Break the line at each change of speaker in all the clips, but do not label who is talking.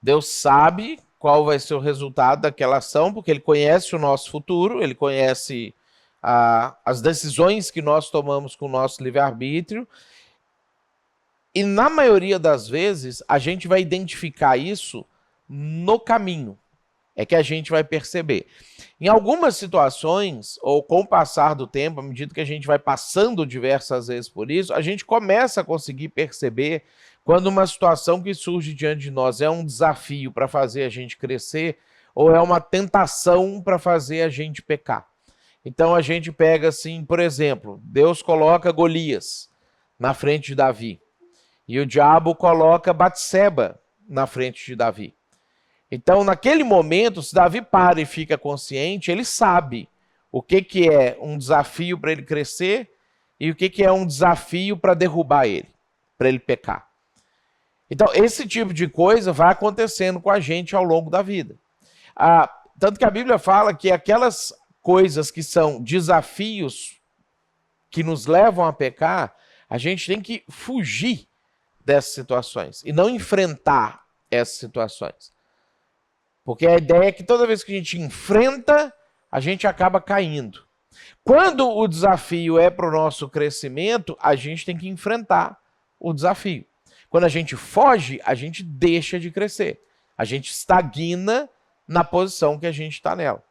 Deus sabe qual vai ser o resultado daquela ação, porque Ele conhece o nosso futuro, Ele conhece as decisões que nós tomamos com o nosso livre-arbítrio, e na maioria das vezes a gente vai identificar isso no caminho, é que a gente vai perceber. Em algumas situações, ou com o passar do tempo, à medida que a gente vai passando diversas vezes por isso, a gente começa a conseguir perceber quando uma situação que surge diante de nós é um desafio para fazer a gente crescer, ou é uma tentação para fazer a gente pecar. Então a gente pega assim, por exemplo, Deus coloca Golias na frente de Davi, e o diabo coloca Batseba na frente de Davi. Então, naquele momento, se Davi para e fica consciente, ele sabe o que é um desafio para ele crescer e o que é um desafio para derrubar ele, para ele pecar. Então, esse tipo de coisa vai acontecendo com a gente ao longo da vida. Tanto que a Bíblia fala que aquelas coisas que são desafios que nos levam a pecar, a gente tem que fugir dessas situações e não enfrentar essas situações. Porque a ideia é que toda vez que a gente enfrenta, a gente acaba caindo. Quando o desafio é para o nosso crescimento, a gente tem que enfrentar o desafio. Quando a gente foge, a gente deixa de crescer. A gente estagna na posição que a gente está nela.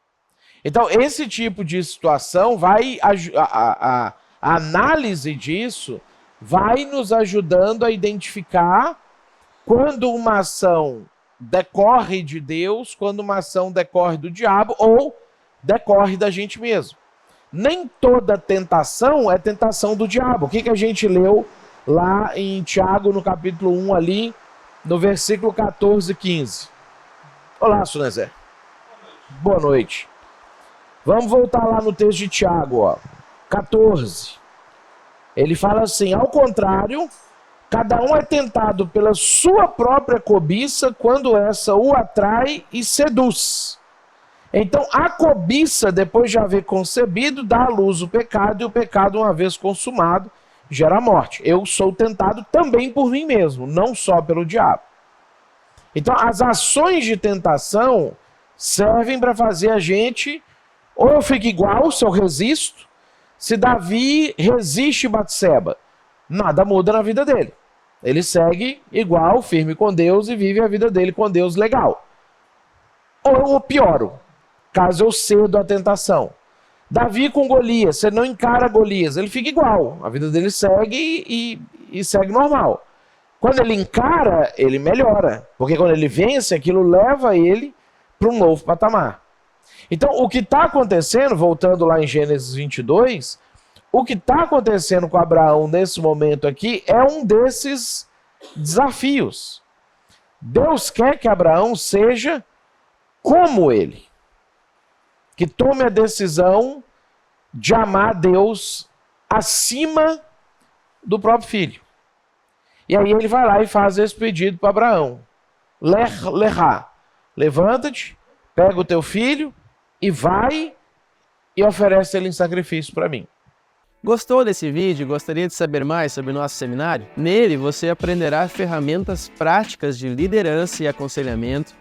Então, esse tipo de situação a análise disso vai nos ajudando a identificar quando uma ação decorre de Deus, quando uma ação decorre do diabo ou decorre da gente mesmo. Nem toda tentação é tentação do diabo. O que a gente leu lá em Tiago, no capítulo 1, ali, no versículo 14 e 15. Olá, Sunezé. Boa noite. Vamos voltar lá no texto de Tiago, ó, 14. Ele fala assim: ao contrário, cada um é tentado pela sua própria cobiça quando essa o atrai e seduz. Então, a cobiça, depois de haver concebido, dá à luz o pecado, e o pecado, uma vez consumado, gera morte. Eu sou tentado também por mim mesmo, não só pelo diabo. Então, as ações de tentação servem para fazer a gente, ou eu fico igual, se eu resisto. Se Davi resiste Batseba, nada muda na vida dele. Ele segue igual, firme com Deus e vive a vida dele com Deus legal. Ou eu pioro, caso eu cedo à tentação. Davi com Golias, você não encara Golias, ele fica igual. A vida dele segue e segue normal. Quando ele encara, ele melhora. Porque quando ele vence, aquilo leva ele para um novo patamar. Então, o que está acontecendo, voltando lá em Gênesis 22, o que está acontecendo com Abraão nesse momento aqui é um desses desafios. Deus quer que Abraão seja como ele, que tome a decisão de amar Deus acima do próprio filho. E aí ele vai lá e faz esse pedido para Abraão. Lerá, levanta-te, pega o teu filho e vai e oferece ele em sacrifício para mim.
Gostou desse vídeo e gostaria de saber mais sobre o nosso seminário? Nele você aprenderá ferramentas práticas de liderança e aconselhamento,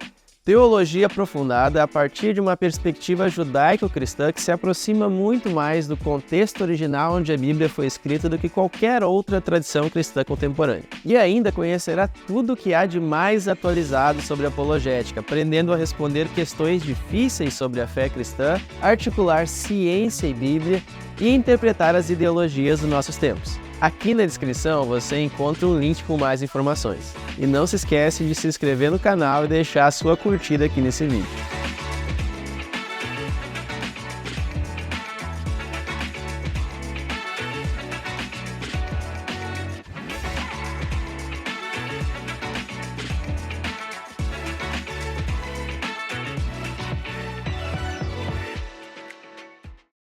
teologia aprofundada a partir de uma perspectiva judaico-cristã que se aproxima muito mais do contexto original onde a Bíblia foi escrita do que qualquer outra tradição cristã contemporânea. E ainda conhecerá tudo o que há de mais atualizado sobre apologética, aprendendo a responder questões difíceis sobre a fé cristã, articular ciência e Bíblia e interpretar as ideologias dos nossos tempos. Aqui na descrição você encontra um link com mais informações. E não se esquece de se inscrever no canal e deixar a sua curtida aqui nesse vídeo.